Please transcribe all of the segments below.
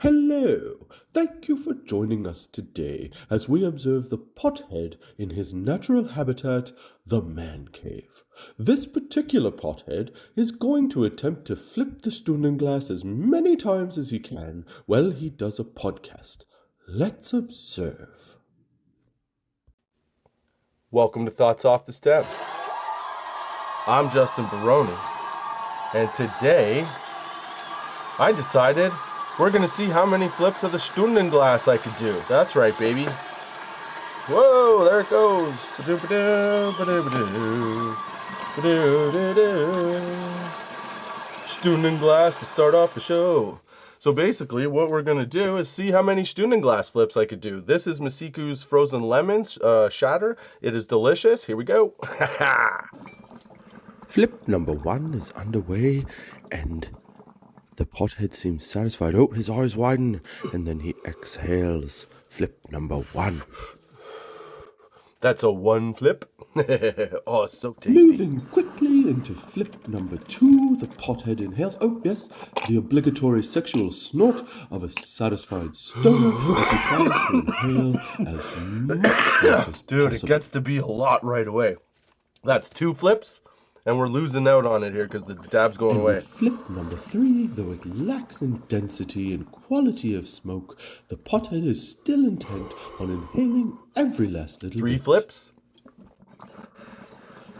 Hello, thank you for joining us today as we observe the pothead in his natural habitat, the man cave. This particular pothead is going to attempt to flip the Stundenglass as many times as he can while he does a podcast. Let's observe. Welcome to Thoughts Off the Stem. I'm Justin Barone, and today I decided we're going to see how many flips of the Stundenglass I could do. That's right, baby. Whoa, there it goes. Stundenglass to start off the show. So basically, what we're going to do is see how many Stundenglass flips I could do. This is Masiku's Frozen Lemons Shatter. It is delicious. Here we go. Flip number 1 is underway, and the pothead seems satisfied. Oh, his eyes widen, and then he exhales. Flip number 1. That's a 1 flip. Oh, it's so tasty. Moving quickly into flip number 2, the pothead inhales. Oh, yes, the obligatory sexual snort of a satisfied stoner as he tries to inhale as much smoke as Dude, possible. it gets to be a lot right away. That's 2 flips, and we're losing out on it here because the dab's going And away. with flip number 3, though it lacks in density and quality of smoke, the pothead is still intent on inhaling every last little 3 bit. flips.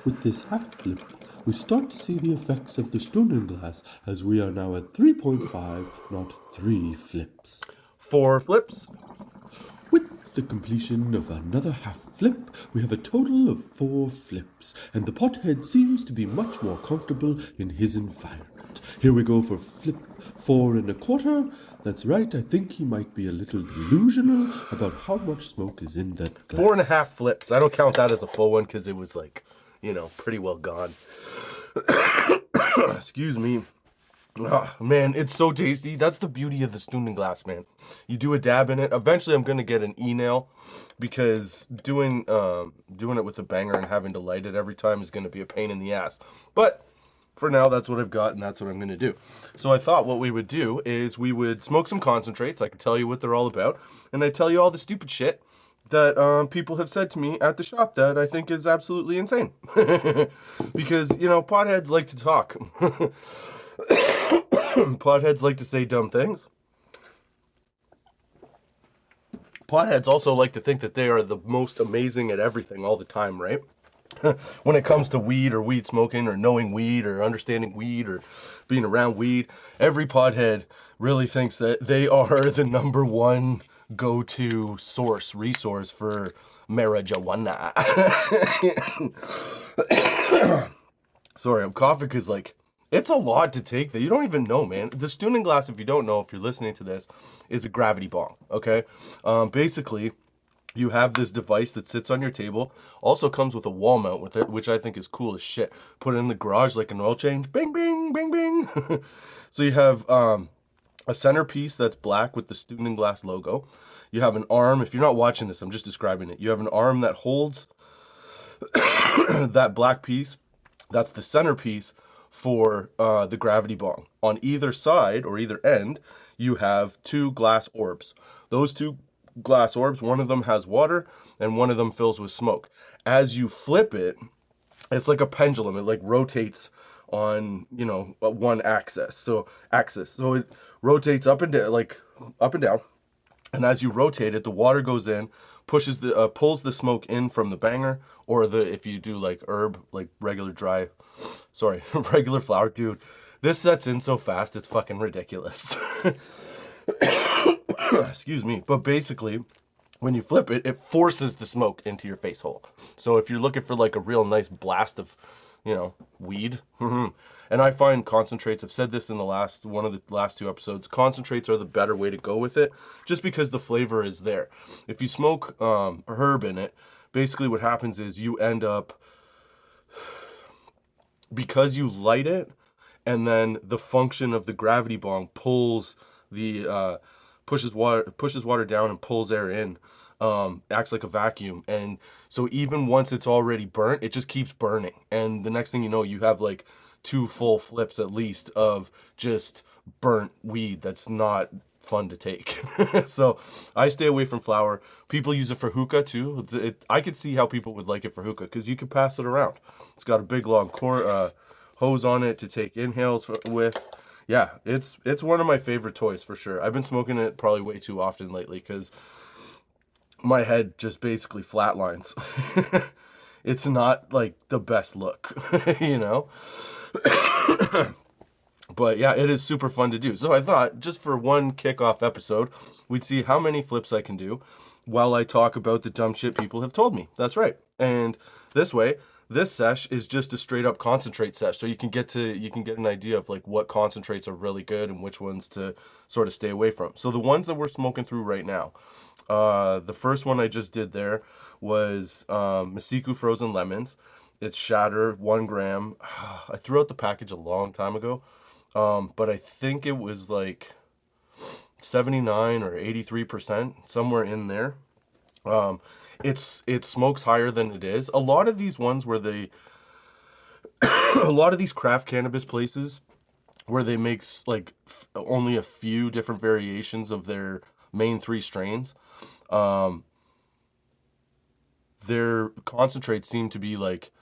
With this half flip, we start to see the effects of the Stundenglass as we are now at 3.5, not 3 flips. 4 flips. With the completion of another half flip, we have a total of 4 flips, and the pothead seems to be much more comfortable in his environment. Here we go for flip 4 1/4. That's right, I think he might be a little delusional about how much smoke is in that glass. 4.5 flips. I don't count that as a full one because it was like, pretty well gone. Excuse me. Oh, man, it's so tasty. That's the beauty of the Stundenglass, man. You do a dab in it. Eventually, I'm gonna get an e-nail because doing it with a banger and having to light it every time is gonna be a pain in the ass. But for now, that's what I've got, and that's what I'm gonna do. So I thought what we would do is we would smoke some concentrates. I could tell you what they're all about, and I tell you all the stupid shit that people have said to me at the shop that I think is absolutely insane. Because, potheads like to talk. Potheads like to say dumb things. Potheads also like to think that they are the most amazing at everything all the time, right? When it comes to weed or weed smoking or knowing weed or understanding weed or being around weed, every pothead really thinks that they are the number one go-to resource for marijuana. Sorry, I'm coughing because, it's a lot to take that you don't even know, man. The Stundenglass, if you don't know, if you're listening to this, is a gravity bong, okay? Basically, you have this device that sits on your table. Also comes with a wall mount with it, which I think is cool as shit. Put it in the garage like an oil change. Bing, bing, bing, bing. So you have a centerpiece that's black with the Stundenglass logo. You have an arm. If you're not watching this, I'm just describing it. You have an arm that holds that black piece. That's the centerpiece for the gravity bong. On either side or either end, you have 2 glass orbs. Those 2 glass orbs, one of them has water and one of them fills with smoke. As you flip it, it's like a pendulum. It rotates on, one axis. So it rotates up and down, up and down. And as you rotate it, the water goes in, pulls the smoke in from the banger, or if you do herb, regular flower, dude. This sets in so fast, it's fucking ridiculous. Excuse me. But basically, when you flip it, it forces the smoke into your face hole. So if you're looking for a real nice blast of, weed, and I find concentrates, I've said this in one of the last 2 episodes, concentrates are the better way to go with it, just because the flavor is there. If you smoke herb in it, basically what happens is you end up, because you light it, and then the function of the gravity bong pushes water down and pulls air in, acts like a vacuum. And so even once it's already burnt, it just keeps burning. And the next thing you know, you have 2 full flips at least of just burnt weed that's not fun to take. So I stay away from flower. People use it for hookah too. I could see how people would like it for hookah because you can pass it around. It's got a big long hose on it to take inhales with. Yeah, it's one of my favorite toys for sure. I've been smoking it probably way too often lately because my head just basically flatlines. It's not like the best look, you know? But yeah, it is super fun to do. So I thought just for one kickoff episode, we'd see how many flips I can do while I talk about the dumb shit people have told me. That's right. And this way, this sesh is just a straight up concentrate sesh. So you can get an idea of like what concentrates are really good and which ones to sort of stay away from. So the ones that we're smoking through right now, the first one I just did there was Masiku frozen lemons. It's shatter, 1 gram. I threw out the package a long time ago. But I think it was like 79 or 83%, somewhere in there. It smokes higher than it is. A lot of these ones where a lot of these craft cannabis places where they make like only a few different variations of their main 3 strains, their concentrates seem to be like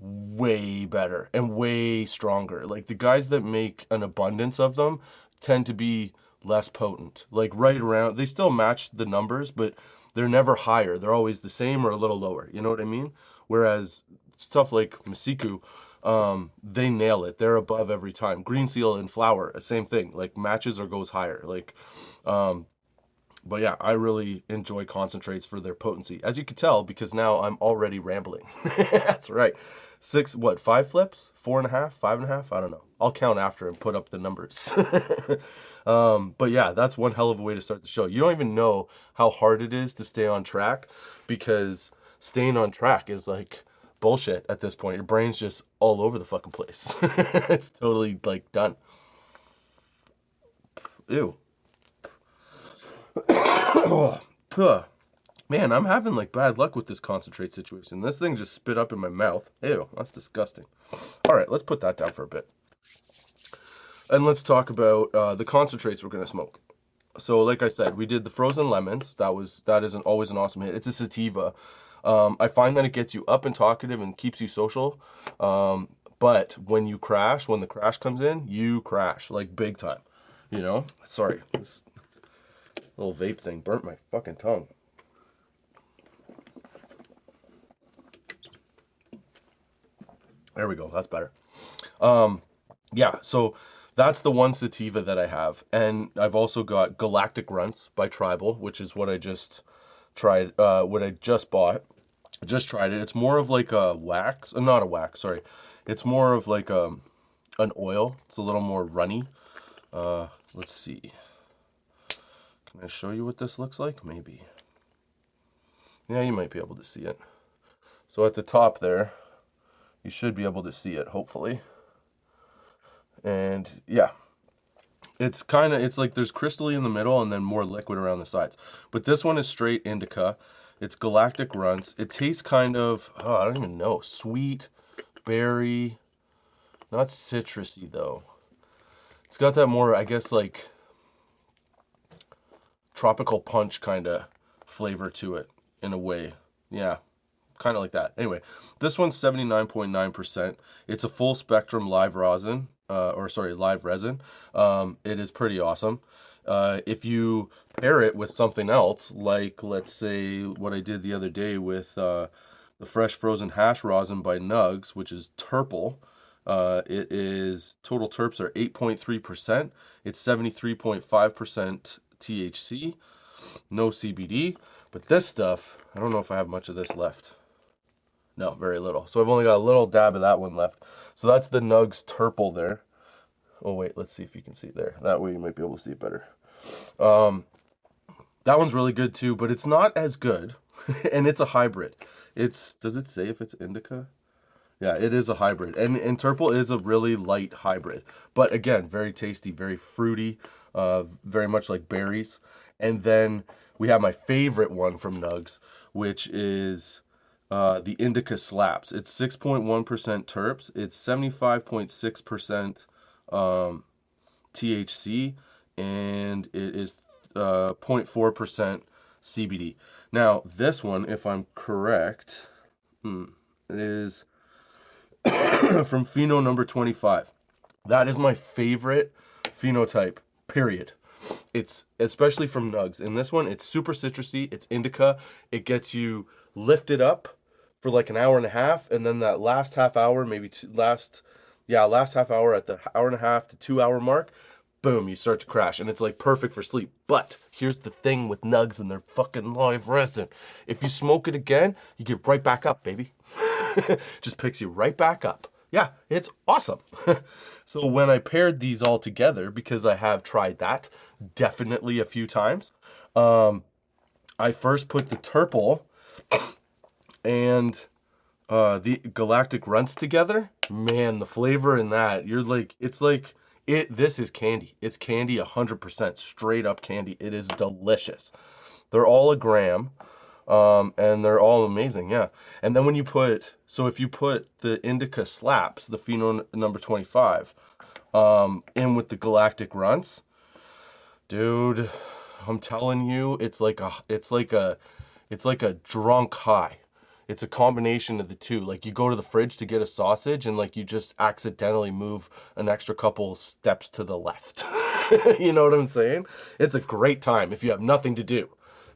way better and way stronger. Like the guys that make an abundance of them tend to be less potent. Like right around, they still match the numbers, but they're never higher. They're always the same or a little lower. You know what I mean? Whereas stuff like Masiku, they nail it. They're above every time. Green Seal and Flower, same thing. Like matches or goes higher. Like, but yeah, I really enjoy concentrates for their potency. As you can tell, because now I'm already rambling. That's right. 5 flips? 4.5? 5.5? I don't know. I'll count after and put up the numbers. But yeah, that's one hell of a way to start the show. You don't even know how hard it is to stay on track because staying on track is like bullshit at this point. Your brain's just all over the fucking place. It's totally like done. Ew. Man, I'm having like bad luck with this concentrate situation. This thing just spit up in my mouth. Ew, that's disgusting. All right, let's put that down for a bit. And let's talk about the concentrates we're going to smoke. So like I said, we did the frozen lemons. That is always an awesome hit. It's a sativa. I find that it gets you up and talkative and keeps you social. But when the crash comes in, you crash like big time. You know? Sorry, this little vape thing burnt my fucking tongue. There we go. That's better. Yeah, so that's the one sativa that I have. And I've also got Galactic Runts by Tribal, which is what I just tried, what I just bought. I just tried it. It's more of like a wax, not a wax, sorry. It's more of like an oil. It's a little more runny. Let's see. Can I show you what this looks like? Maybe. Yeah, you might be able to see it. So at the top there, you should be able to see it, hopefully. And yeah, it's like there's crystally in the middle and then more liquid around the sides. But this one is straight indica. It's Galactic Runts. It tastes kind of, I don't even know, sweet, berry, not citrusy though. It's got that more, I guess, like tropical punch kind of flavor to it in a way. Yeah. Kind of like that. Anyway, this one's 79.9%. It's a full spectrum live resin. It is pretty awesome. If you pair it with something else, like let's say what I did the other day with the fresh frozen hash rosin by Nugs, which is Turple. It is total terps are 8.3%. It's 73.5% THC, no CBD. But this stuff, I don't know if I have much of this left. No, very little. So I've only got a little dab of that one left. So that's the Nugs Turple there. Oh, wait, let's see if you can see it there. That way you might be able to see it better. That one's really good too, but it's not as good. And it's a hybrid. Does it say if it's indica? Yeah, it is a hybrid. And Turple is a really light hybrid. But again, very tasty, very fruity, very much like berries. And then we have my favorite one from Nugs, which is the Indica Slaps. It's 6.1% terps. It's 75.6% THC. and it is 0.4% CBD. Now, this one, if I'm correct, it is from pheno number 25. That is my favorite phenotype, period. It's especially from Nugs. In this one, it's super citrusy, it's indica, it gets you lifted up for like an hour and a half, and then that last half hour, last half hour at the hour and a half to 2 hour mark, boom, you start to crash, and it's like perfect for sleep. But here's the thing with Nugs and their fucking live resin. If you smoke it again, you get right back up, baby. Just picks you right back up. Yeah, it's awesome. So when I paired these all together, because I have tried that definitely a few times, I first put the Turple and the Galactic Runts together. Man, the flavor in that, this is candy. It's candy 100%, straight up candy. It is delicious. They're all a gram. And they're all amazing, yeah. And then if you put the indica slaps, the pheno number 25, in with the Galactic Runts, dude, I'm telling you, it's like a drunk high. It's a combination of the two. Like, you go to the fridge to get a sausage and like you just accidentally move an extra couple steps to the left. You know what I'm saying? It's a great time if you have nothing to do.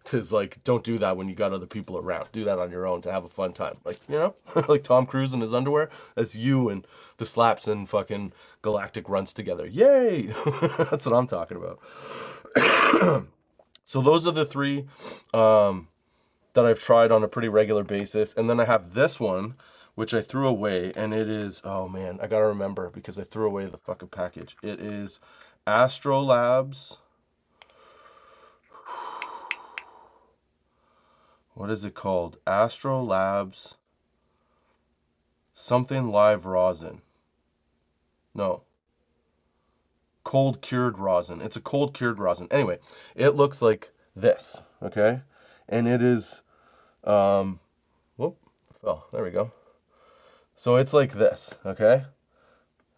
Because, like, don't do that when you got other people around. Do that on your own to have a fun time. Like, you know, like Tom Cruise in his underwear. That's you and the slaps and fucking Galactic Runts together. Yay! That's what I'm talking about. So those are the three that I've tried on a pretty regular basis. And then I have this one, which I threw away. And it is, oh man, I gotta remember because I threw away the fucking package. It is Astrolabs. What is it called? Astrolabs something live rosin. No. Cold cured rosin. It's a cold cured rosin. Anyway, it looks like this, okay? And it is there we go. So it's like this, okay?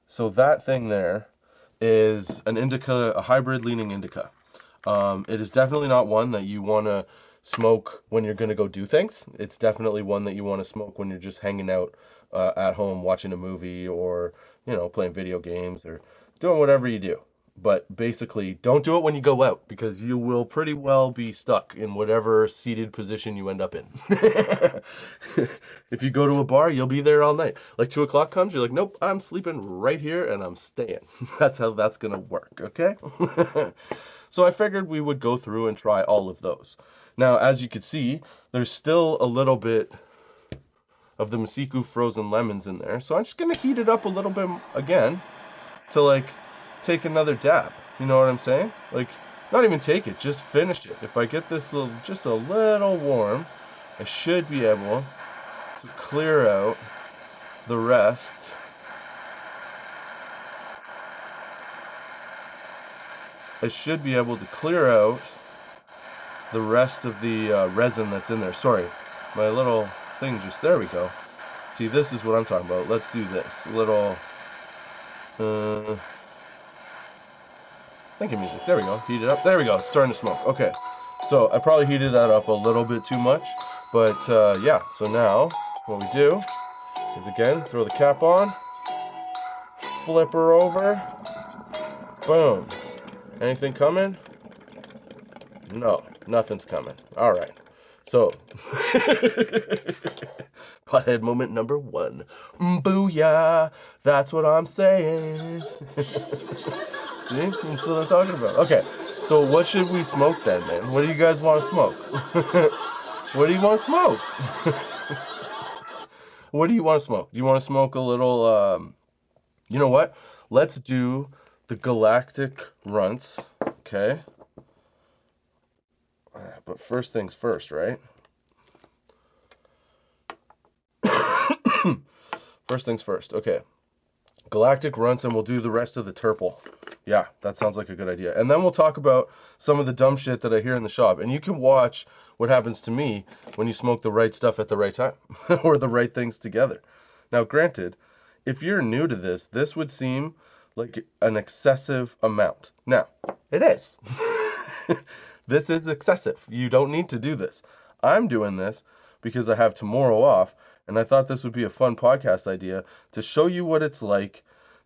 So that thing there is an indica, a hybrid leaning indica. It is definitely not one that you want to smoke when you're going to go do things. It's definitely one that you want to smoke when you're just hanging out at home watching a movie or, you know, playing video games or doing whatever you do. But basically, don't do it when you go out because you will pretty well be stuck in whatever seated position you end up in. If you go to a bar, you'll be there all night. Like 2 o'clock comes, you're like, nope, I'm sleeping right here and I'm staying. That's how that's going to work, okay? So I figured we would go through and try all of those. Now, as you can see, there's still a little bit of the Masiku frozen lemons in there. So I'm just going to heat it up a little bit again to like take another dab. You know what I'm saying? Like, not even take it, just finish it. If I get this just a little warm, I should be able to clear out the rest. I should be able to clear out the rest of the resin that's in there. Sorry, my little thing just, there we go. See, this is what I'm talking about. Let's do this. Little, thank you, music. There we go. Heat it up. There we go. It's starting to smoke. Okay. So I probably heated that up a little bit too much. But yeah, so now what we do is again, throw the cap on, flip her over, boom. Anything coming? No, nothing's coming. All right. So, pothead moment number 1. Booyah! That's what I'm saying. See? That's what I'm talking about. Okay, so what should we smoke then, man? What do you guys want to smoke? What do you want to smoke? What do you want to smoke? Do you want to smoke a little, you know what? Let's do the Galactic Runts, okay? But first things first, right? First things first, okay. Galactic Runts, and we'll do the rest of the Turple. Yeah, that sounds like a good idea. And then we'll talk about some of the dumb shit that I hear in the shop. And you can watch what happens to me when you smoke the right stuff at the right time. Or the right things together. Now, granted, if you're new to this, this would seem like an excessive amount. Now, it is. This is excessive. You don't need to do this. I'm doing this because I have tomorrow off, and I thought this would be a fun podcast idea to show you what it's like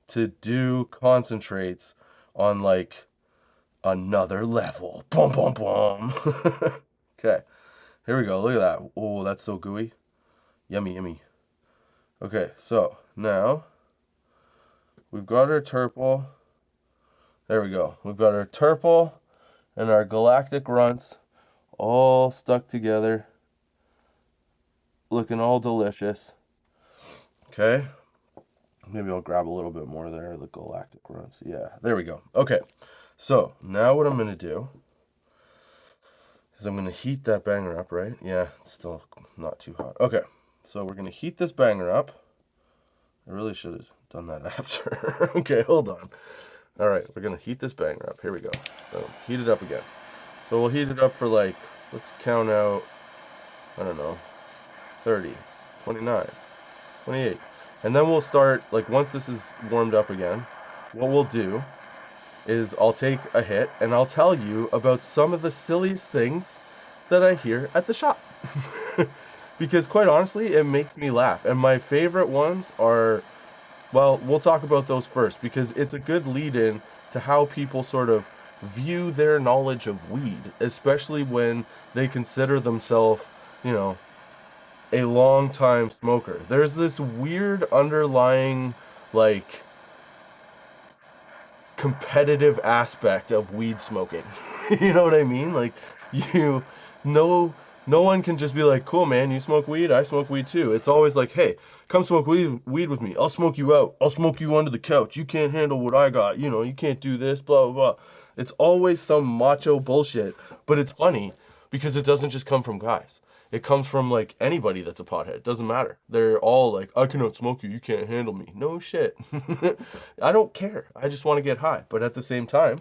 to do concentrates on like another level. Boom, boom, boom. Okay, here we go. Look at that. Oh, that's so gooey. Yummy, yummy. Okay, so now we've got our turple. There we go. We've got our turple and our galactic runts all stuck together, looking all delicious. Okay, maybe I'll grab a little bit more there, the galactic runts. Yeah, there we go. Okay, so now what I'm going to do is I'm going to heat that banger up, right? Yeah, it's still not too hot. Okay, so we're going to heat this banger up. I really should have done that after. Okay, hold on. All right, we're going to heat this banger up. Here we go. Boom. Heat it up again. So we'll heat it up for like, let's count out, I don't know, 30, 29, 28. And then we'll start, like once this is warmed up again, what we'll do is I'll take a hit and I'll tell you about some of the silliest things that I hear at the shop. Because quite honestly, it makes me laugh. And my favorite ones are, well, we'll talk about those first because it's a good lead-in to how people sort of view their knowledge of weed, especially when they consider themselves, you know, a long-time smoker. There's this weird underlying, like, competitive aspect of weed smoking. You know what I mean? Like, you know, no one can just be like, cool, man, you smoke weed, I smoke weed too. It's always like, hey, come smoke weed with me. I'll smoke you out. I'll smoke you under the couch. You can't handle what I got. You know, you can't do this, blah, blah, blah. It's always some macho bullshit, but it's funny because it doesn't just come from guys. It comes from like anybody that's a pothead. It doesn't matter. They're all like, I cannot smoke you. You can't handle me. No shit. I don't care. I just want to get high. But at the same time,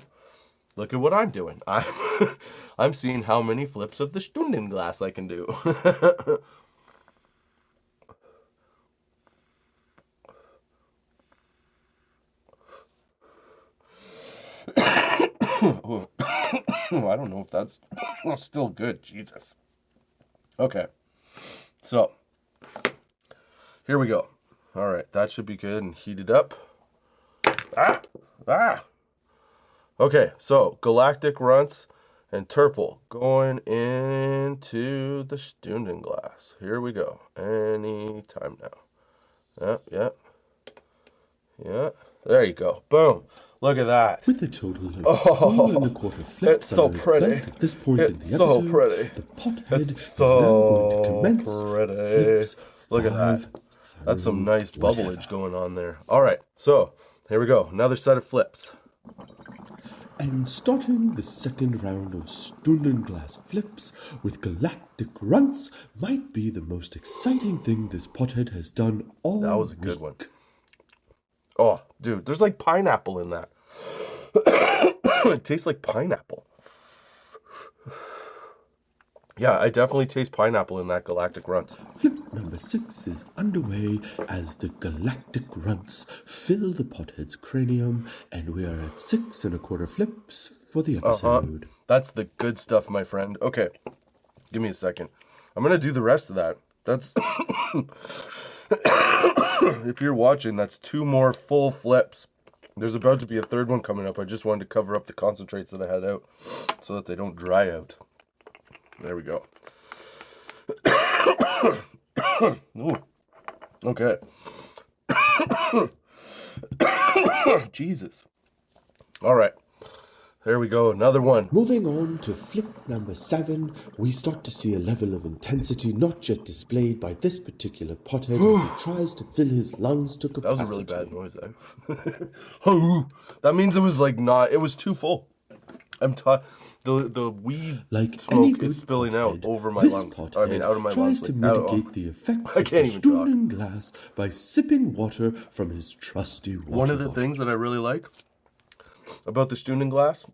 look at what I'm doing. I'm seeing how many flips of the Stundenglass I can do. I don't know if that's still good. Jesus. Okay. So, here we go. All right. That should be good and heated up. Okay, so Galactic Runts and Turple going into the Stündenglass. Here we go. Any time now. Yeah. There you go. Boom. Look at that. With a total of 4.25 flips it's so pretty. At this point in the so episode, pretty. the pothead It's is now going to commence pretty. flips. Look at that. That's some nice bubblage going on there. All right, so here we go. Another set of flips. And starting the second round of Stundenglass flips with Galactic Runts might be the most exciting thing this pothead has done all week. That was a good one. Oh, dude, there's like pineapple in that. It tastes like pineapple. Yeah, I definitely taste pineapple in that Galactic Runt. Flip number 6 is underway as the Galactic Runts fill the pothead's cranium, and we are at 6.25 flips for the episode. That's the good stuff, my friend. Okay, give me a second. I'm going to do the rest of that. That's... If you're watching, that's 2 more full flips. There's about to be a third one coming up. I just wanted to cover up the concentrates that I had out so that they don't dry out. There we go. Ooh. Okay. Jesus. All right. There we go. Another one. Moving on to flip number 7, we start to see a level of intensity not yet displayed by this particular pothead as he tries to fill his lungs to capacity. That was a really bad noise, That means it was like not, it was too full. The weed like smoke is spilling out over my lungs. I mean, out of my lungs. Tries to mitigate the effects of the Stundenglass by sipping water from his trusty water One of the bottle. things that I really like about the Stundenglass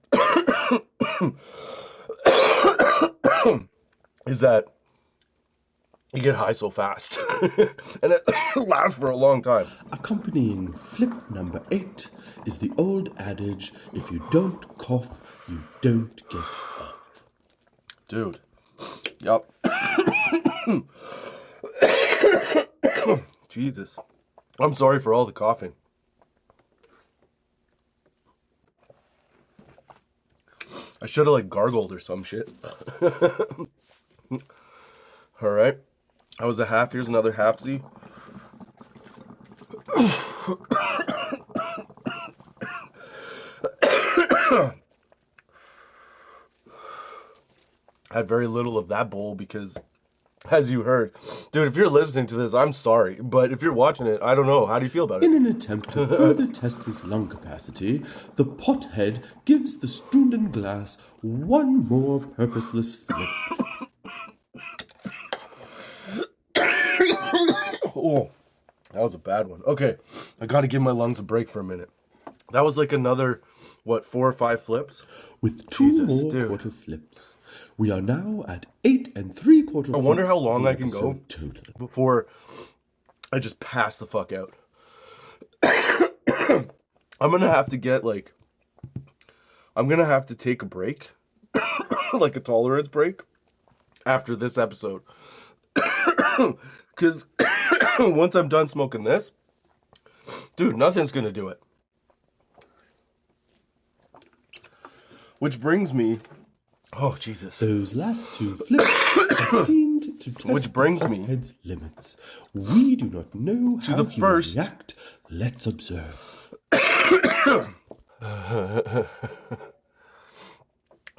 is that You get high so fast. And it lasts for a long time. Accompanying flip number 8 is the old adage, if you don't cough, you don't get off. Dude. Yup. Jesus. I'm sorry for all the coughing. I should have like gargled or some shit. All right. That was a half. Here's another halfsy. I had very little of that bowl because, as you heard, dude, if you're listening to this, I'm sorry. But if you're watching it, I don't know. How do you feel about it? In an attempt to further test his lung capacity, the pothead gives the Stündenglass one more purposeless flip. Oh, that was a bad one. Okay, I got to give my lungs a break for a minute. That was like another, what, 4 or 5 flips? With 2 Jesus, more dude. quarter flips. We are now at 8 3/4 flips. I wonder how long the I can go episode total. before I just pass the fuck out. I'm gonna have to get like, I'm gonna have to take a break, like a tolerance break, after this episode. Because once I'm done smoking this, dude, nothing's gonna do it. Which brings me, oh Jesus. Those last 2 flips seemed to test Which brings the me pothead's limits. We do not know how the he first- will react. Let's observe.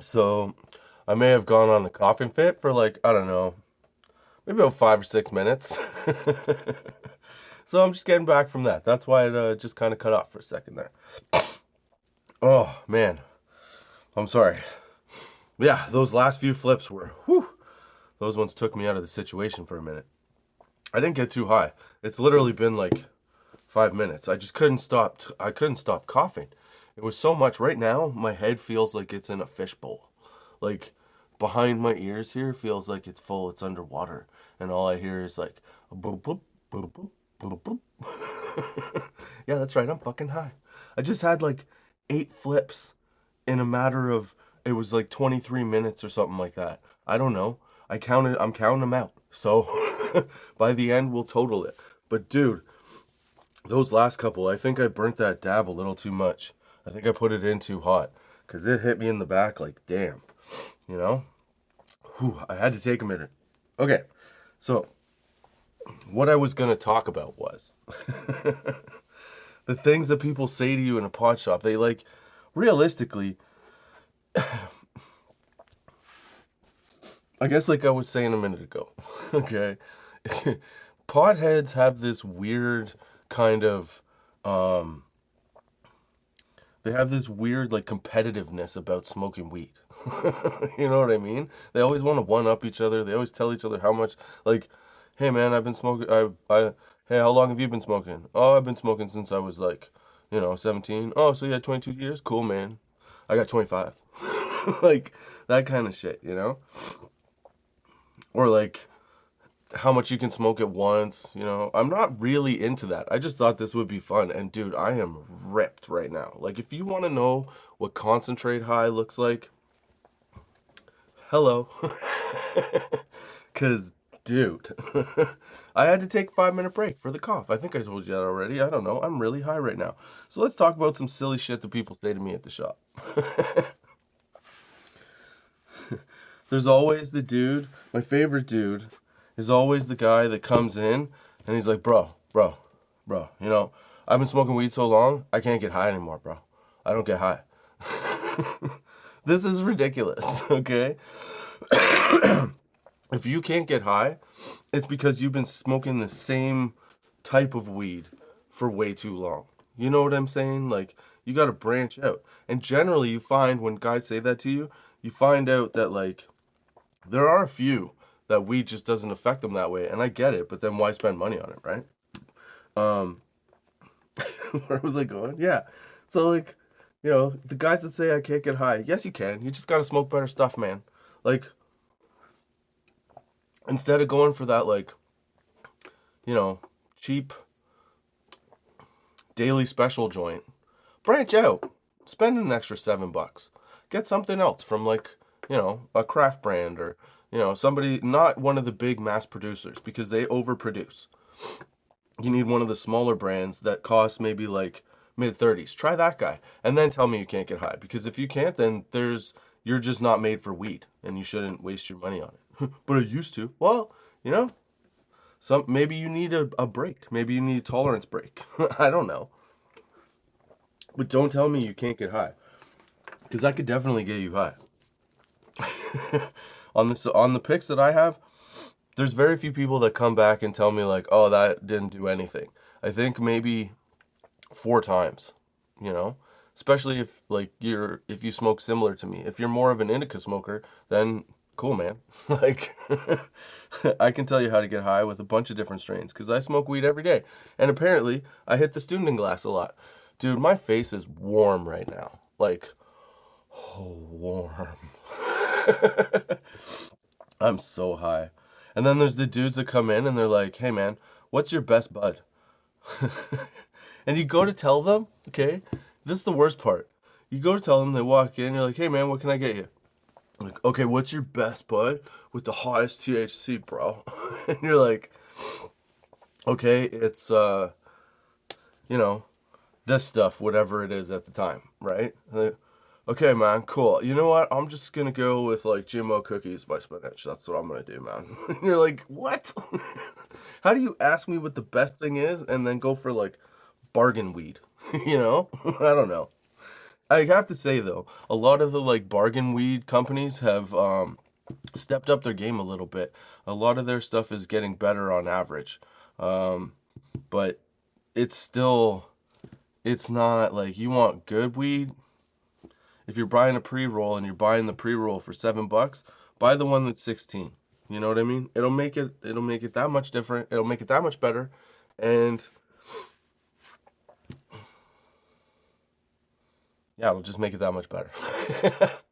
So, I may have gone on the coughing fit for like, I don't know, maybe about 5 or 6 minutes. So I'm just getting back from that. That's why it just kind of cut off for a second there. Oh, man. I'm sorry. Yeah, those last few flips were, whew, those ones took me out of the situation for a minute. I didn't get too high. It's literally been like 5 minutes. I just couldn't stop. I couldn't stop coughing. It was so much. Right now, my head feels like it's in a fishbowl. Like, behind my ears here feels like it's full. It's underwater. And all I hear is like, a boop, boop, boop, boop, boop, boop. Yeah, that's right. I'm fucking high. I just had like 8 flips in a matter of, it was like 23 minutes or something like that. I don't know. I'm counting them out. So by the end, we'll total it. But dude, those last couple, I think I burnt that dab a little too much. I think I put it in too hot because it hit me in the back like, damn, you know? Whew, I had to take a minute. Okay, so what I was going to talk about was the things that people say to you in a pot shop. They like, realistically, I guess like I was saying a minute ago, okay? Potheads have this weird kind of, they have this weird like competitiveness about smoking weed. You know what I mean? They always want to one-up each other. They always tell each other how much, like, hey man, I've been smoking, hey, how long have you been smoking? Oh, I've been smoking since I was like, 17. Oh, so you had 22 years? Cool, man. I got 25. Like, that kind of shit, you know? Or like, how much you can smoke at once, I'm not really into that. I just thought this would be fun. And dude, I am ripped right now. Like, if you want to know what concentrate high looks like, hello. Because, dude, I had to take a 5-minute break for the cough. I think I told you that already. I don't know. I'm really high right now. So let's talk about some silly shit that people say to me at the shop. There's always the dude, my favorite dude, is always the guy that comes in and he's like, bro, I've been smoking weed so long, I can't get high anymore, bro. I don't get high. This is ridiculous, okay? If you can't get high, it's because you've been smoking the same type of weed for way too long. You know what I'm saying? Like, you got to branch out. And generally, you find when guys say that to you, you find out that, like, there are a few that weed just doesn't affect them that way, and I get it, but then why spend money on it, right? Where was I going? Yeah. So, like, the guys that say I can't get high, yes, you can. You just gotta smoke better stuff, man. Like, instead of going for that, like, cheap daily special joint, branch out, spend an extra $7, get something else from, like, a craft brand, or somebody, not one of the big mass producers, because they overproduce. You need one of the smaller brands that costs maybe like mid 30s. Try that guy, and then tell me you can't get high, because if you can't, then you're just not made for weed, and you shouldn't waste your money on it. But I used to. Well, maybe you need a break. Maybe you need a tolerance break. I don't know. But don't tell me you can't get high, because I could definitely get you high. On the picks that I have, there's very few people that come back and tell me like, oh, that didn't do anything. I think maybe 4 times, especially if if you smoke similar to me. If you're more of an indica smoker, then cool, man. Like, I can tell you how to get high with a bunch of different strains, because I smoke weed every day, and apparently I hit the Stündenglass a lot. Dude, my face is warm right now. Like, oh, warm. I'm so high. And then there's the dudes that come in and they're like, hey man, what's your best bud? And you go to tell them, okay, this is the worst part. You go to tell them, they walk in, you're like, hey man, what can I get you? Like, okay, what's your best bud with the highest THC, bro? And you're like, okay, it's, this stuff, whatever it is at the time, right? Like, okay, man, cool. You know what? I'm just gonna go with like Jimbo cookies by Spinach. That's what I'm gonna do, man. And you're like, what? How do you ask me what the best thing is and then go for like bargain weed? I don't know. I have to say though, a lot of the like bargain weed companies have stepped up their game a little bit. A lot of their stuff is getting better on average, but it's not like, you want good weed. If you're buying a pre-roll and you're buying the pre-roll for $7, buy the one that's 16. You know what I mean? It'll make it that much different. It'll make it that much better. And yeah, it'll just make it that much better.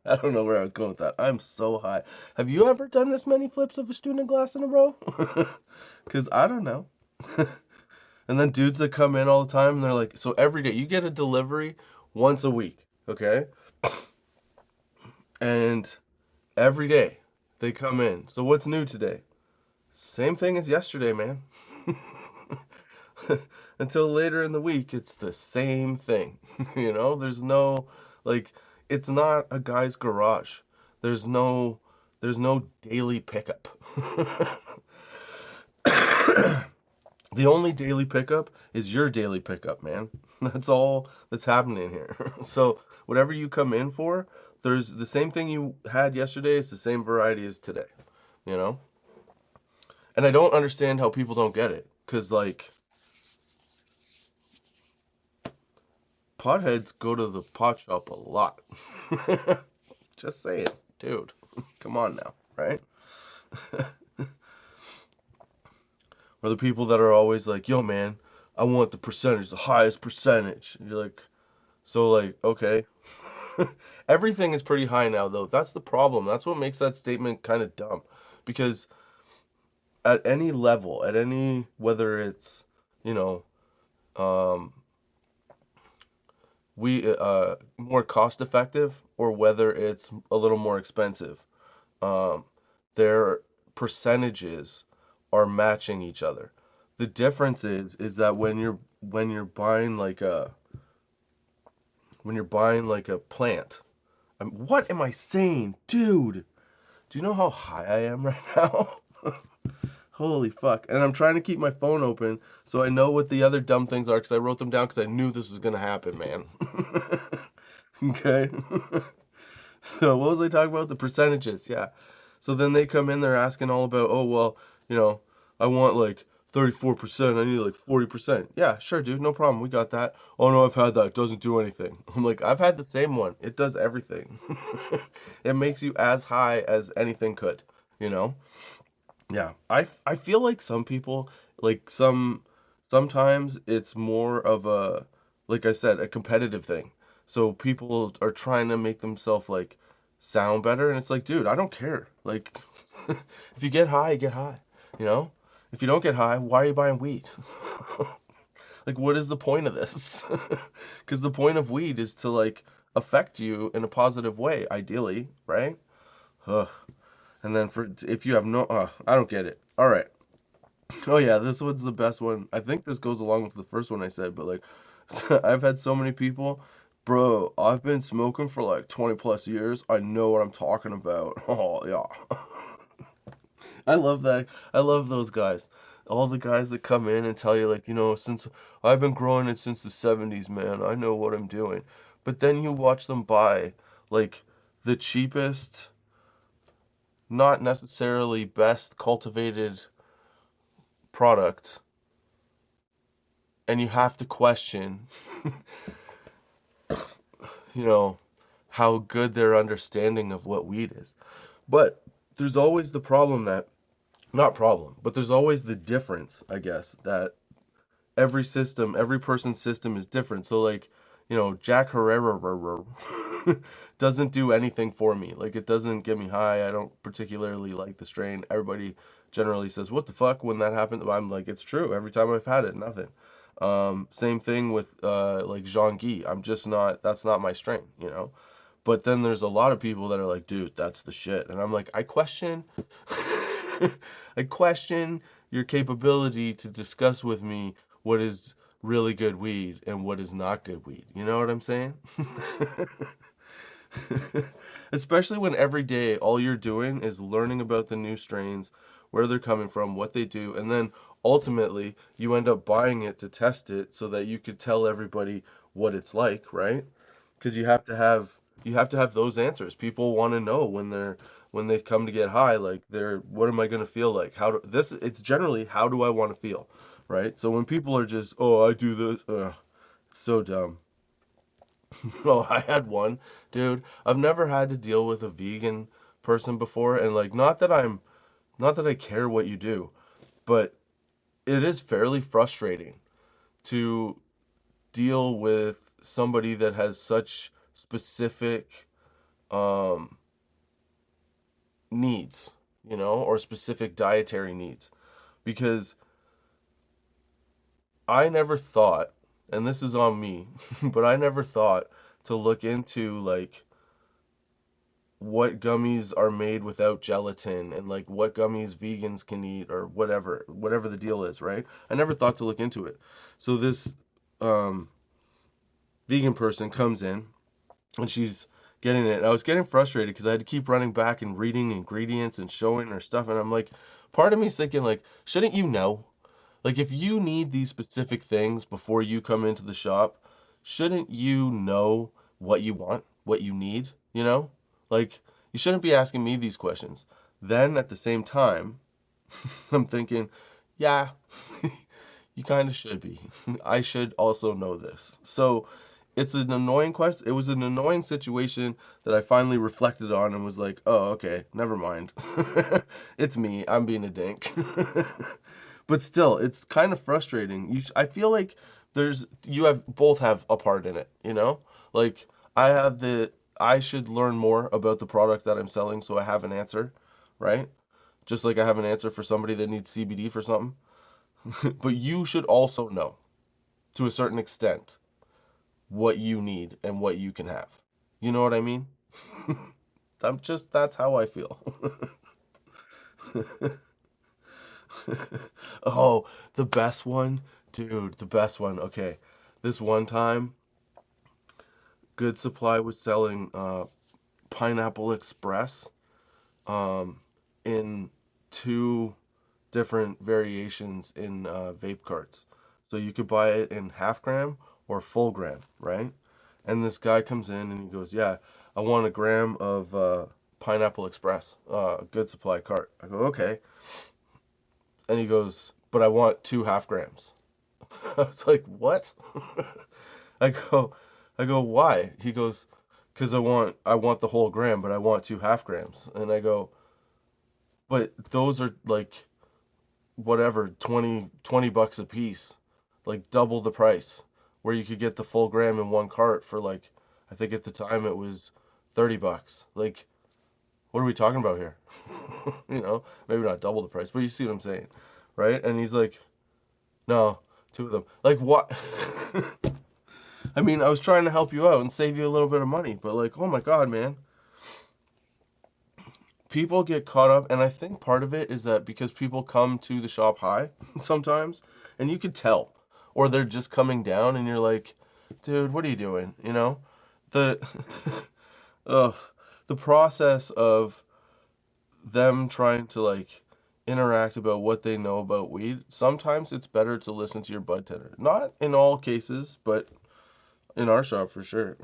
I don't know where I was going with that. I'm so high. Have you ever done this many flips of a Stündenglass in a row? Because I don't know. And then dudes that come in all the time, and they're like, so every day, you get a delivery once a week, okay? And every day they come in. So what's new today? Same thing as yesterday, man. Until later in the week, it's the same thing. There's no, like, it's not a guy's garage. There's no daily pickup. The only daily pickup is your daily pickup, man. That's all that's happening here. So whatever you come in for, there's the same thing you had yesterday. It's the same variety as today, And I don't understand how people don't get it. Because, like, potheads go to the pot shop a lot. Just saying, dude. Come on now, right? Or the people that are always like, yo, man, I want the percentage, the highest percentage. And you're like, so, like, okay. Everything is pretty high now, though. That's the problem. That's what makes that statement kind of dumb. Because at any level, whether it's, more cost effective, or whether it's a little more expensive, their percentages are matching each other. The difference is that when you're buying like a plant, what am I saying, dude? Do you know how high I am right now? Holy fuck. And I'm trying to keep my phone open so I know what the other dumb things are, because I wrote them down because I knew this was gonna happen, man. Okay. So what was I talking about? The percentages, yeah. So then they come in, they're asking all about, oh, well, I want like 34%, I need like 40%. Yeah, sure, dude, no problem, we got that. Oh no, I've had that, it doesn't do anything. I'm like, I've had the same one. It does everything. It makes you as high as anything could, Yeah, I feel like some people, like sometimes it's more of a, like I said, a competitive thing. So people are trying to make themselves like sound better, and it's like, dude, I don't care. Like, If you get high, get high. You know? If you don't get high, why are you buying weed? Like, what is the point of this? Because the point of weed is to, like, affect you in a positive way, ideally, right? Ugh. And then if you have no, I don't get it. All right. Oh yeah, this one's the best one. I think this goes along with the first one I said, but like, I've had so many people, bro. I've been smoking for like 20 plus years. I know what I'm talking about. Oh yeah. I love that. I love those guys. All the guys that come in and tell you, like, since I've been growing it since the 70s, man, I know what I'm doing. But then you watch them buy, like, the cheapest, not necessarily best cultivated product, and you have to question, you know, how good their understanding of what weed is. But there's always the problem that, not problem, but there's always the difference, I guess, that every person's system is different. So like, Jack Herrera doesn't do anything for me. Like, it doesn't get me high. I don't particularly like the strain. Everybody generally says, "What the fuck?" when that happens. I'm like, it's true. Every time I've had it, nothing. Same thing with like Jean Guy. I'm just not. That's not my strain. But then there's a lot of people that are like, "Dude, that's the shit," and I'm like, I question. I question your capability to discuss with me what is really good weed and what is not good weed. You know what I'm saying? Especially when every day all you're doing is learning about the new strains, where they're coming from, what they do, and then ultimately you end up buying it to test it so that you could tell everybody what it's like, right? Because you have to have those answers. People want to know when they come to get high, like, what am I going to feel like? It's generally, how do I want to feel, right? So when people are just, "Oh, I do this," it's so dumb. Oh, I had one, dude. I've never had to deal with a vegan person before, and like, not that I care what you do, but it is fairly frustrating to deal with somebody that has such specific um needs, or specific dietary needs, because I never thought, and this is on me, but I never thought to look into, like, what gummies are made without gelatin, and like what gummies vegans can eat, or whatever the deal is, right? I never thought to look into it. So this um vegan person comes in, and she's getting it. And I was getting frustrated because I had to keep running back and reading ingredients and showing her stuff, and I'm like, part of me is thinking, like, shouldn't you know? Like, if you need these specific things before you come into the shop, shouldn't you know what you want, what you need, Like, you shouldn't be asking me these questions. Then at the same time, I'm thinking, yeah, you kind of should be. I should also know this. So it's an annoying question. It was an annoying situation that I finally reflected on and was like, oh, okay, never mind. It's me. I'm being a dink. But still, it's kind of frustrating. I feel like both have a part in it. Like, I should learn more about the product that I'm selling so I have an answer, right? Just like I have an answer for somebody that needs CBD for something. But you should also know, to a certain extent, what you need and what you can have. You know what I mean? That's how I feel. Oh, the best one? Dude, the best one. Okay. This one time, Good Supply was selling Pineapple Express in two different variations in vape carts. So you could buy it in half gram or full gram, right? And this guy comes in and he goes, "Yeah, I want a gram of Pineapple Express, Good Supply cart." I go, "Okay." And he goes, "But I want two half grams." I was like, "What?" I go, "Why?" He goes, "Cause I want the whole gram, but I want two half grams." And I go, "But those are like whatever, 20 bucks a piece, like double the price, where you could get the full gram in one cart for, like, I think at the time it was 30 bucks. Like, what are we talking about here? You know, maybe not double the price, but you see what I'm saying, right? And he's like, no, two of them. Like, what? I mean, I was trying to help you out and save you a little bit of money, but like, oh my God, man. People get caught up, and I think part of it is that because people come to the shop high sometimes, and you could tell, or they're just coming down, and you're like, dude, what are you doing? You know, the ugh, the process of them trying to like interact about what they know about weed. Sometimes it's better to listen to your bud tender. Not in all cases, but in our shop for sure.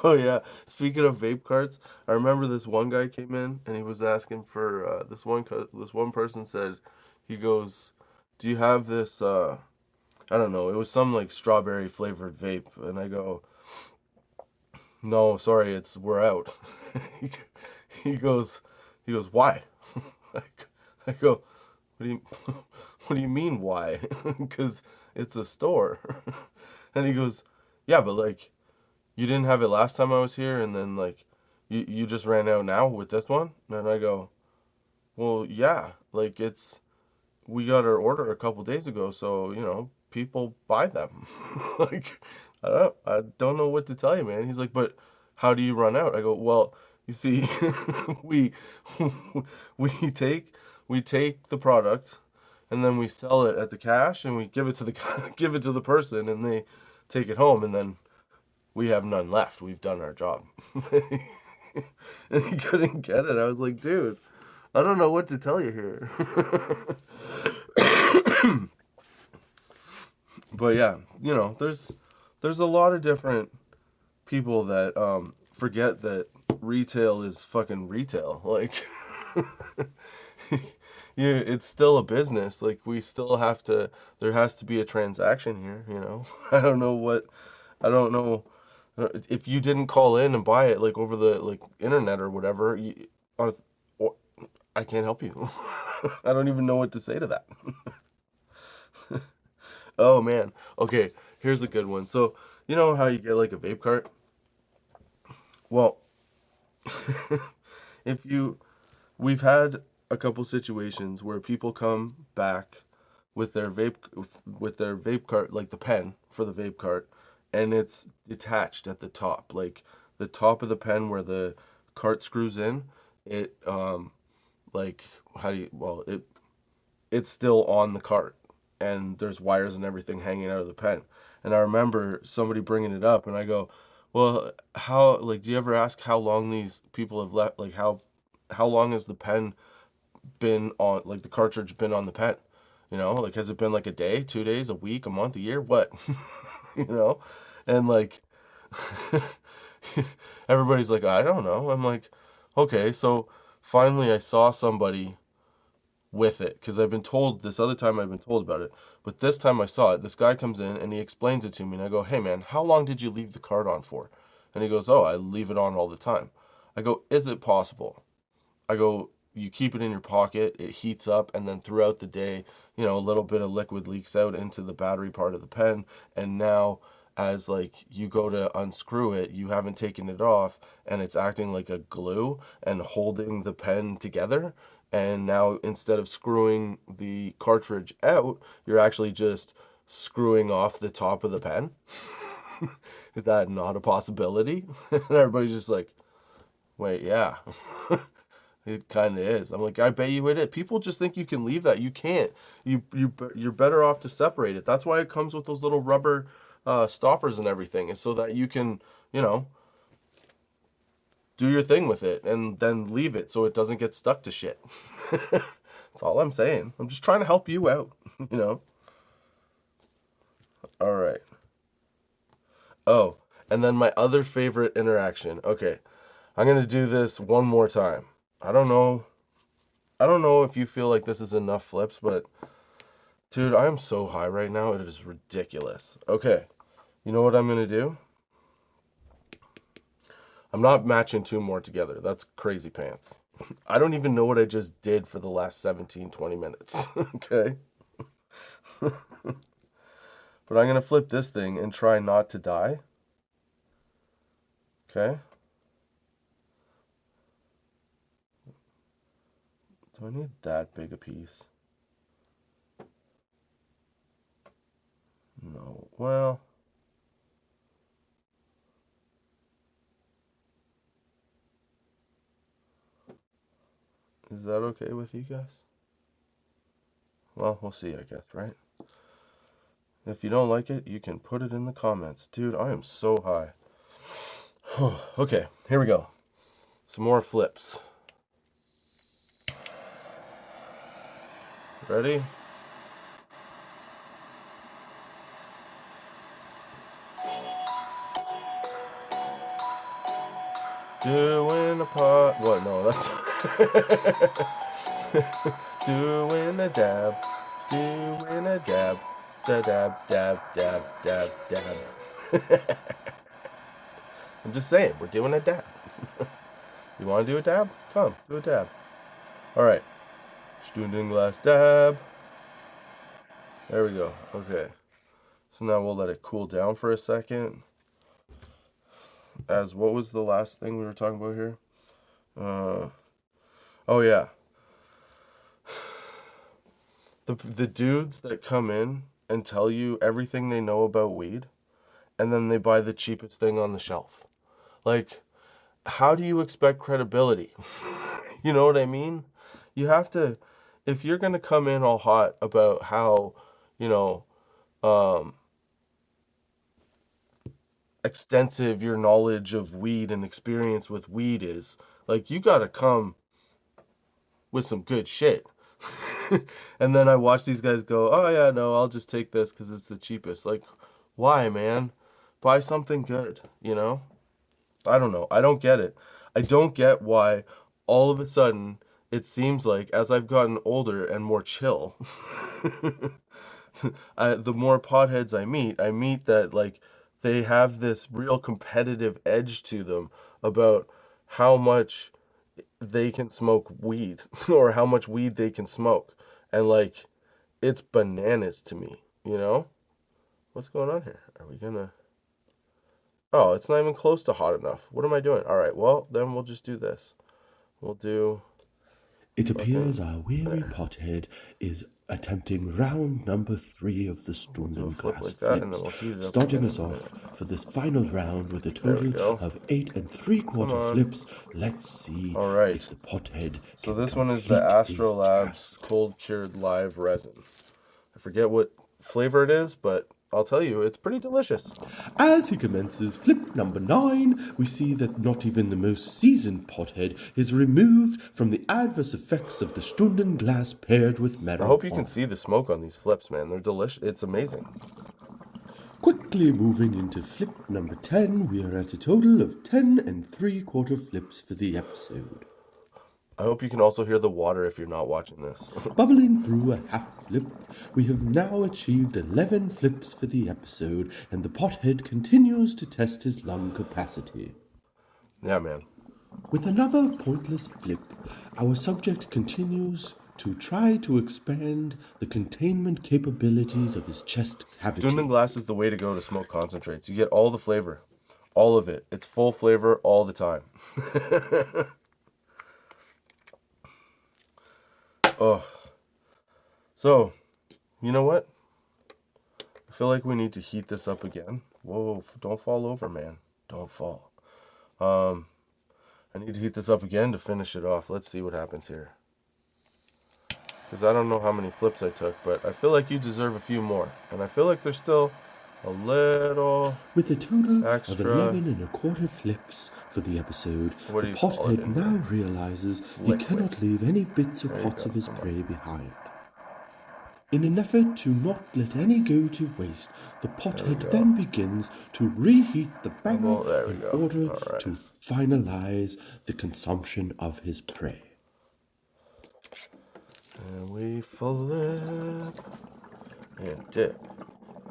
Oh yeah. Speaking of vape carts, I remember this one guy came in and he was asking for this one person said, he goes, "Do you have this I don't know, it was some like strawberry flavored vape." And I go, "No, sorry, we're out." he, he goes he goes, "Why?" I, I go, "What do you what do you mean why?" Cuz it's a store. And he goes, "Yeah, but like you didn't have it last time I was here, and then like you just ran out now with this one?" And I go, "Well, yeah, like we got our order a couple days ago, so you know people buy them." Like I don't know what to tell you, man. He's like, "But how do you run out?" I go, "Well, you see, we we take we take the product, and then we sell it at the cash, and we give it to the give it to the person, and they take it home, and then we have none left. We've done our job." And he couldn't get it. I was like, dude, I don't know what to tell you here. But yeah, you know, there's a lot of different people that forget that retail is fucking retail. Like, yeah, it's still a business. Like, we still have to. There has to be a transaction here. You know, I don't know if you didn't call in and buy it like over the like internet or whatever. Uh, or, I can't help you. I don't even know what to say to that. Oh man. Okay, here's a good one. So, you know how you get like a vape cart? Well, if you we've had a couple situations where people come back with their vape cart, like the pen for the vape cart, and it's detached at the top, like the top of the pen where the cart screws in. It like how do you well it's still on the cart, and there's wires and everything hanging out of the pen. And I remember somebody bringing it up, and I go, "Well, how like do you ever ask how long these people have left? Like how long has the pen been on? Like the cartridge been on the pen? You know, like has it been like a day, 2 days, a week, a month, a year? What?" You know, and like everybody's like, "I don't know." I'm like, okay, so finally I saw somebody with it because I've been told this other time I've been told about it, but this time I saw it. This guy comes in and he explains it to me, and I go, "Hey man, how long did you leave the card on for?" And he goes, "Oh, I leave it on all the time." I go, "Is it possible?" I go, "You keep it in your pocket, it heats up, and then throughout the day, you know, a little bit of liquid leaks out into the battery part of the pen, and now as like you go to unscrew it, you haven't taken it off, and it's acting like a glue and holding the pen together. And now instead of screwing the cartridge out, you're actually just screwing off the top of the pen." Is that not a possibility? And everybody's just like, "Wait, yeah." It kind of is. I'm like, I bet you it is. People just think you can leave that. You can't. You're better off to separate it. That's why it comes with those little rubber stoppers and everything, is so that you can, you know, do your thing with it and then leave it so it doesn't get stuck to shit. That's all I'm saying. I'm just trying to help you out, you know. All right. Oh, and then my other favorite interaction. Okay, I'm gonna do this one more time. I don't know. I don't know if you feel like this is enough flips, but dude, I am so high right now. It is ridiculous. Okay, you know what I'm gonna do? I'm not matching two more together. That's crazy pants. I don't even know what I just did for the last 17, 20 minutes. Okay? But I'm gonna flip this thing and try not to die. Okay? Do I need that big a piece? No. Well, is that okay with you guys? Well, we'll see, I guess, right? If you don't like it, you can put it in the comments. Dude, I am so high. Okay, here we go. Some more flips. Ready? Doing a pot. What? No, that's. Doing a dab. Doing a dab. Da dab, dab, dab, dab, dab. I'm just saying, we're doing a dab. You want to do a dab? Come, do a dab. Alright. Stündenglass dab. There we go. Okay. So now we'll let it cool down for a second. As what was the last thing we were talking about here? Oh yeah. The dudes that come in and tell you everything they know about weed, and then they buy the cheapest thing on the shelf. Like, how do you expect credibility? You know what I mean? You have to, if you're gonna come in all hot about how, extensive your knowledge of weed and experience with weed is, like, you gotta come with some good shit. And then I watch these guys go, oh yeah, no, I'll just take this because it's the cheapest. Like, why, man? Buy something good, I don't know. I don't get it. I don't get why all of a sudden it seems like as I've gotten older and more chill, the more potheads I meet that, like, they have this real competitive edge to them about how much they can smoke weed or how much weed they can smoke. And, like, it's bananas to me, What's going on here? Are we gonna... Oh, it's not even close to hot enough. What am I doing? All right, well, then we'll just do this. We'll do... It appears our weary pothead is attempting round number 3 of the Stundenglass flips, starting us off for this final round with a total of 8 3/4 flips. Let's see if the pothead So this one is the Astrolabs cold cured live resin. I forget what flavor it is, but I'll tell you, it's pretty delicious. As he commences flip number 9, we see that not even the most seasoned pothead is removed from the adverse effects of the Stundenglass paired with marijuana. I hope you can see the smoke on these flips, man. They're delicious. It's amazing. Quickly moving into flip number 10, we are at a total of 10 3/4 flips for the episode. I hope you can also hear the water if you're not watching this. Bubbling through a half flip, we have now achieved 11 flips for the episode, and the pothead continues to test his lung capacity. Yeah, man. With another pointless flip, our subject continues to try to expand the containment capabilities of his chest cavity. Stundenglass is the way to go to smoke concentrates. You get all the flavor. All of it. It's full flavor all the time. Oh, so, you know what? I feel like we need to heat this up again. Whoa, don't fall over, man. Don't fall. I need to heat this up again to finish it off. Let's see what happens here. Because I don't know how many flips I took, but I feel like you deserve a few more. And I feel like there's still a little with a total extra. of 11 1/4 flips for the episode, the pothead now realizes he cannot leave any bits or pots of his prey behind. In an effort to not let any go to waste, the pothead then begins to reheat the banger in order to finalize the consumption of his prey. And we flip and dip.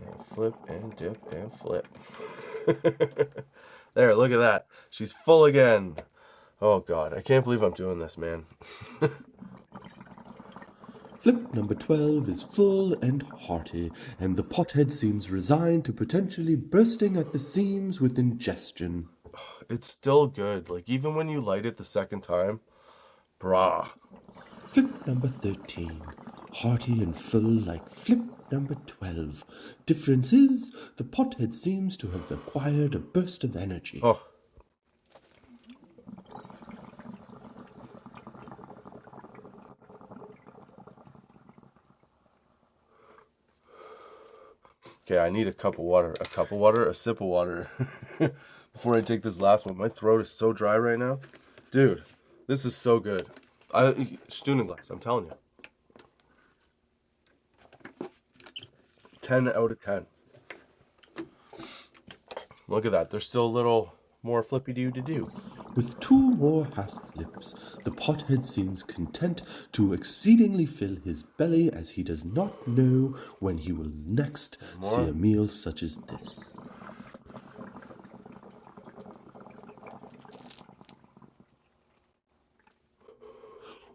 And flip and dip and flip. There, look at that. She's full again. Oh God, I can't believe I'm doing this, man. Flip number 12 is full and hearty, and the pothead seems resigned to potentially bursting at the seams with ingestion. It's still good. Like, even when you light it the second time, brah. Flip number 13, hearty and full like flip number 12. Difference is, the pothead seems to have acquired a burst of energy. Oh. Okay, I need a cup of water. A sip of water. Before I take this last one. My throat is so dry right now. Dude, this is so good. Stündenglass, I'm telling you. 10 out of 10. Look at that. There's still a little more flippy-doo to do. With 2 more half flips, the pothead seems content to exceedingly fill his belly, as he does not know when he will next see a meal such as this.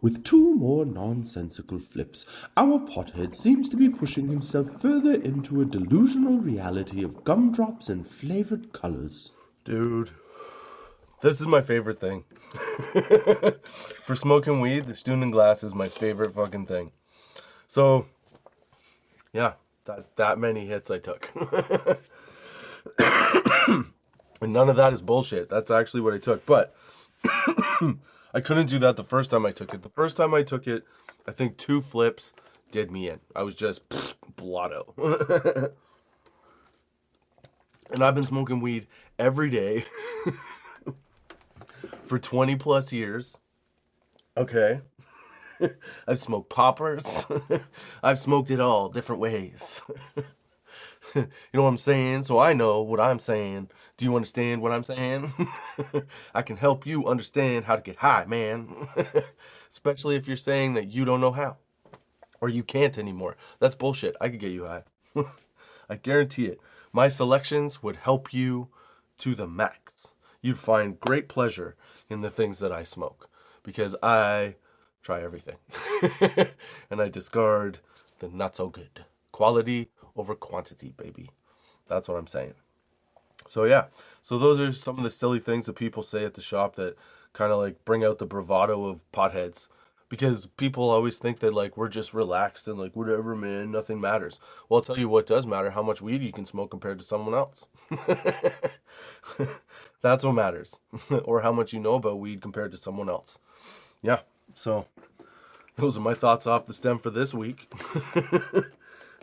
With 2 more nonsensical flips, our pothead seems to be pushing himself further into a delusional reality of gumdrops and flavored colors. Dude, this is my favorite thing. For smoking weed, the Stundenglass is my favorite fucking thing. So, yeah, that many hits I took. And none of that is bullshit. That's actually what I took. But I couldn't do that the first time I took it. The first time I took it, I think 2 flips did me in. I was just blotto. And I've been smoking weed every day for 20 plus years. Okay. I've smoked poppers. I've smoked it all different ways. You know what I'm saying? So I know what I'm saying. Do you understand what I'm saying? I can help you understand how to get high, man. Especially if you're saying that you don't know how. Or you can't anymore. That's bullshit. I could get you high. I guarantee it. My selections would help you to the max. You'd find great pleasure in the things that I smoke. Because I try everything. And I discard the not so good. Quality over quantity, baby. That's what I'm saying. So yeah, so those are some of the silly things that people say at the shop that kind of like bring out the bravado of potheads, because people always think that like we're just relaxed and like whatever, man, nothing matters. Well, I'll tell you what does matter: how much weed you can smoke compared to someone else. That's what matters. Or how much you know about weed compared to someone else. Yeah, so those are my thoughts off the stem for this week.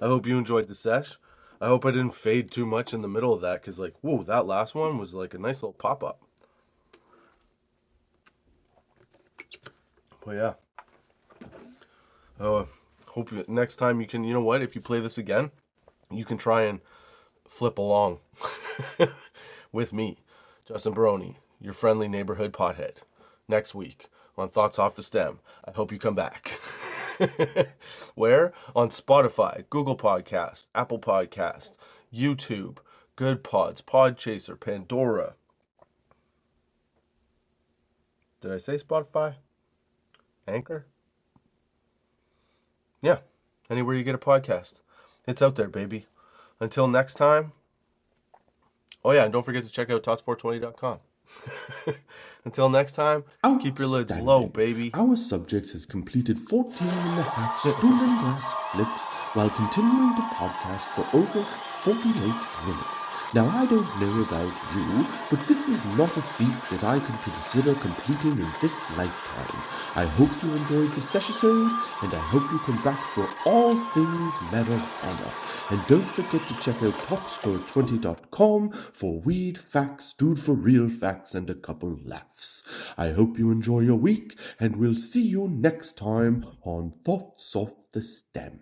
I hope you enjoyed the sesh. I hope I didn't fade too much in the middle of that, because like, whoa, that last one was like a nice little pop-up. But yeah. Hope next time you can, you know what, if you play this again, you can try and flip along with me, Justin Barone, your friendly neighborhood pothead, next week on Thoughts Off the Stem. I hope you come back. Where? On Spotify, Google Podcasts, Apple Podcasts, YouTube, Good Pods, Podchaser, Pandora. Did I say Spotify? Anchor? Yeah, anywhere you get a podcast. It's out there, baby. Until next time. Oh yeah, and don't forget to check out tots420.com. Until next time, keep your lids low, baby. Our subject has completed 14 and a half Stundenglass flips while continuing to podcast for over 48 minutes. Now, I don't know about you, but this is not a feat that I can consider completing in this lifetime. I hope you enjoyed this episode, and I hope you come back for all things marijuana. And don't forget to check out tots420.com for weed facts, dude for real facts, and a couple laughs. I hope you enjoy your week, and we'll see you next time on Thoughts Off the Stem.